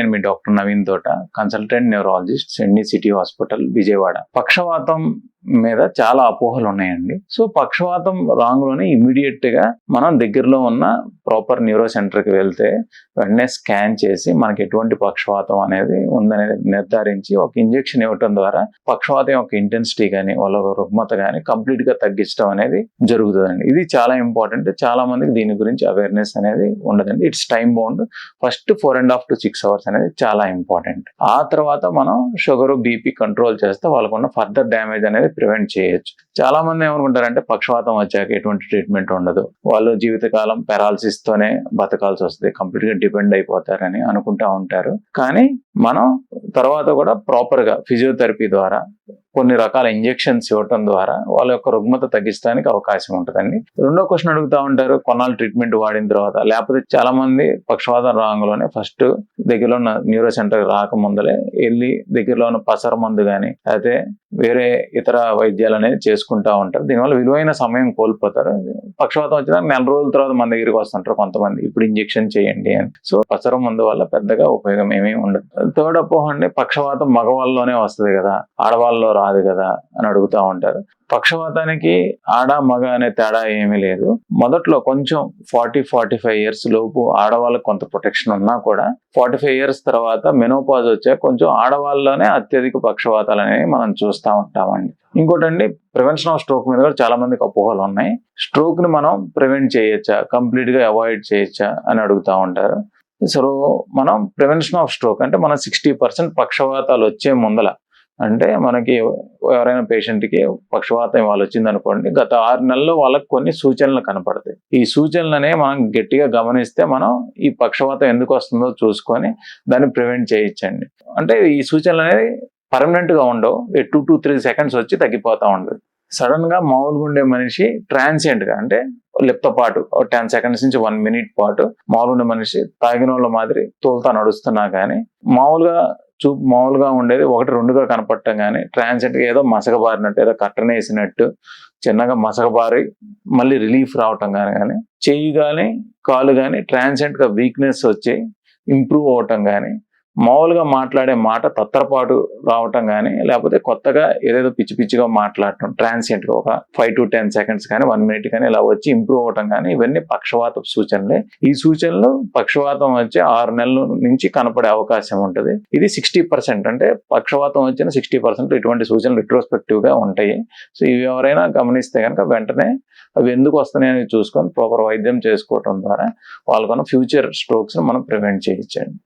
నేను మీ doctor Naveen Thota, consultant neurologist, Sentini city hospital, Vijayawada. పక్షవాతం మీద చాలా అపోహలు ఉన్నాయండి. సో పక్షవాతం రాంగ్లోనే ఇమీడియట్ గా మనం దగ్గరలో ఉన్న ప్రాపర్ న్యూరో సెంటర్ కి వెళ్తే వెంటనే స్కాన్ చేసి మనకి ఎటువంటి పక్షవాతం అనేది ఉందనేది నిర్ధారించి ఒక ఇంజెక్షన్ ఇవ్వటం ద్వారా పక్షవాతం యొక్క ఇంటెన్సిటీ కానీ వాళ్ళ రుగ్మత కానీ కంప్లీట్ గా తగ్గించడం అనేది జరుగుతుందండి. ఇది చాలా ఇంపార్టెంట్. చాలా మందికి దీని గురించి అవేర్నెస్ అనేది ఉండదండి. It's time bound. First 4.5 to 6 hours అనేది చాలా ఇంపార్టెంట్. ఆ తర్వాత మనం షుగర్, బీపీ కంట్రోల్ చేస్తే వాళ్ళకున్న ఫర్దర్ డ్యామేజ్ అనేది ప్రివెంట్ చేయొచ్చు. చాలా మంది ఏమనుకుంటారంటే పక్షవాతం వచ్చాక ఎటువంటి ట్రీట్మెంట్ ఉండదు, వాళ్ళు జీవితకాలం పెరాలసిస్ తోనే బతకాల్సి వస్తుంది, కంప్లీట్ గా డిపెండ్ అయిపోతారని అనుకుంటా ఉంటారు. కానీ మనం తర్వాత కూడా ప్రాపర్ గా ఫిజియోథెరపీ ద్వారా కొన్ని రకాల ఇంజెక్షన్స్ ఇవ్వటం ద్వారా వాళ్ళ యొక్క రుగ్మత తగ్గించడానికి అవకాశం ఉంటుందండి. రెండో క్వశ్చన్ అడుగుతా ఉంటారు, కొన్నాళ్ళు ట్రీట్మెంట్ వాడిన తర్వాత, లేకపోతే చాలా మంది పక్షవాతం రాగానే ఫస్ట్ దగ్గరలో ఉన్న న్యూరో సెంటర్ రాకముందలే వెళ్ళి దగ్గరలో ఉన్న పసర మందు కానీ అయితే వేరే ఇతర వైద్యాలు అనేది చేసుకుంటా ఉంటారు. దీనివల్ల విలువైన సమయం కోల్పోతారు. పక్షవాతం వచ్చిన నెల రోజుల తర్వాత మన దగ్గరికి వస్తుంటారు కొంతమంది, ఇప్పుడు ఇంజెక్షన్ చేయండి అని. సో పసర మందు వల్ల పెద్దగా ఉపయోగం ఏమీ ఉండదు. థర్డ్ అపోహ అండి, పక్షవాతం మగవాళ్ళలోనే వస్తుంది కదా, ఆడవాళ్ళలో రాదు కదా అని అడుగుతూ ఉంటారు. పక్షవాతానికి ఆడ మగ అనే తేడా ఏమీ లేదు. మొదట్లో కొంచెం 40-45 years లోపు ఆడవాళ్ళకి కొంత ప్రొటెక్షన్ ఉన్నా కూడా 45 years తర్వాత మెనోపాజ్ వచ్చాక కొంచెం ఆడవాళ్ళలోనే అత్యధిక పక్షవాతాలు అనేవి మనం చూస్తూ ఉంటామండి. ఇంకోటండి, ప్రివెన్షన్ ఆఫ్ స్ట్రోక్ మీద కూడా చాలా మందికి అపోహలు ఉన్నాయి. స్ట్రోక్ ని మనం ప్రివెంట్ చేయొచ్చా, కంప్లీట్ గా అవాయిడ్ చేయొచ్చా అని అడుగుతూ ఉంటారు. సో మనం ప్రివెన్షన్ ఆఫ్ స్ట్రోక్ అంటే మనం 60% పక్షవాతాలు వచ్చే ముందల, అంటే మనకి ఎవరైనా పేషెంట్కి పక్షవాతం వాళ్ళు వచ్చింది అనుకోండి, గత 6 నెలల్లో వాళ్ళకి కొన్ని సూచనలు కనపడతాయి. ఈ సూచనలనే మనం గట్టిగా గమనిస్తే మనం ఈ పక్షవాతం ఎందుకు వస్తుందో చూసుకొని దాన్ని ప్రివెంట్ చేయొచ్చండి. అంటే ఈ సూచనలు అనేది పర్మనెంట్ గా ఉండవు, 2 to 3 seconds వచ్చి తగ్గిపోతా ఉండదు. సడన్ గా మామూలుగా ఉండే మనిషి ట్రాన్సియంట్ గా, అంటే పాటు 10 seconds నుంచి 1 minute పాటు మామూలుగా ఉండే మనిషి తాగిన వాళ్ళ మాదిరి తోలుతా నడుస్తున్నా కానీ మామూలుగా ఉండేది 1-2గా కనపడటం కానీ, ట్రాన్సియంట్ గా ఏదో మసకబారినట్టు, ఏదో కట్టన వేసినట్టు చిన్నగా మసకబారి మళ్ళీ రిలీఫ్ రావటం కానీ, చెయ్యి కానీ కాలు కానీ ట్రాన్సియంట్ గా వీక్నెస్ వచ్చి ఇంప్రూవ్ అవటం కానీ, మామూలుగా మాట్లాడే మాట తత్తరపాటు రావటం కానీ, లేకపోతే కొత్తగా ఏదేదో పిచ్చి పిచ్చిగా మాట్లాడటం ట్రాన్సియంట్ గా ఒక 5 to 10 seconds కానీ 1 minute కానీ ఇలా వచ్చి ఇంప్రూవ్ అవటం కానీ, ఇవన్నీ పక్షవాత సూచనలే. ఈ సూచనలు పక్షవాతం వచ్చే 6 నెలల నుంచి కనపడే అవకాశం ఉంటుంది. ఇది 60%, అంటే పక్షవాతం వచ్చిన 60% ఇటువంటి సూచనలు రిట్రోస్పెక్టివ్ గా ఉంటాయి. సో ఇవి ఎవరైనా గమనిస్తే కనుక వెంటనే అవి ఎందుకు వస్తున్నాయని చూసుకొని ప్రాపర్ వైద్యం చేసుకోవటం ద్వారా వాళ్ళకున్న ఫ్యూచర్ స్ట్రోక్స్ మనం ప్రివెంట్ చేయొచ్చండి.